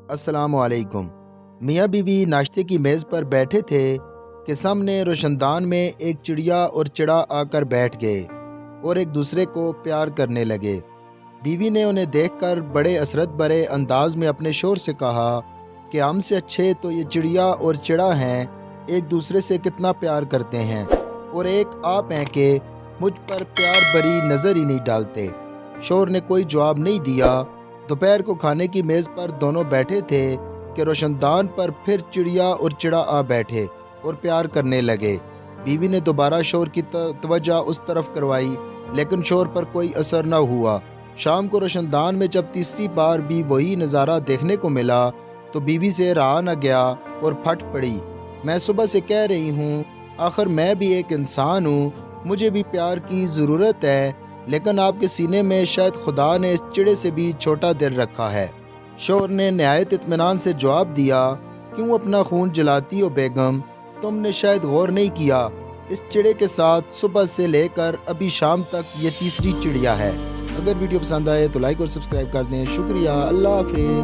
अस्सलाम वालेकुम। मियाँ बीवी नाश्ते की मेज़ पर बैठे थे कि सामने रोशनदान में एक चिड़िया और चिड़ा आकर बैठ गए और एक दूसरे को प्यार करने लगे। बीवी ने उन्हें देखकर बड़े असरत भरे अंदाज में अपने शोहर से कहा कि हमसे अच्छे तो ये चिड़िया और चिड़ा हैं, एक दूसरे से कितना प्यार करते हैं, और एक आप हैं कि मुझ पर प्यार भरी नज़र ही नहीं डालते। शोहर ने कोई जवाब नहीं दिया। दोपहर को खाने की मेज़ पर दोनों बैठे थे कि रोशनदान पर फिर चिड़िया और चिड़ा आ बैठे और प्यार करने लगे। बीवी ने दोबारा शोहर की तवज्जो उस तरफ करवाई, लेकिन शोहर पर कोई असर न हुआ। शाम को रोशनदान में जब तीसरी बार भी वही नज़ारा देखने को मिला तो बीवी से रहा न गया और फट पड़ी। मैं सुबह से कह रही हूँ, आखिर मैं भी एक इंसान हूँ, मुझे भी प्यार की ज़रूरत है, लेकिन आपके सीने में शायद खुदा ने इस चिड़े से भी छोटा दिल रखा है। शोहर ने नहायत इत्मीनान से जवाब दिया, क्यों अपना खून जलाती हो बेगम, तुमने शायद गौर नहीं किया, इस चिड़े के साथ सुबह से लेकर अभी शाम तक ये तीसरी चिड़िया है। अगर वीडियो पसंद आए तो लाइक और सब्सक्राइब कर दें। शुक्रिया। अल्लाह हाफिज़।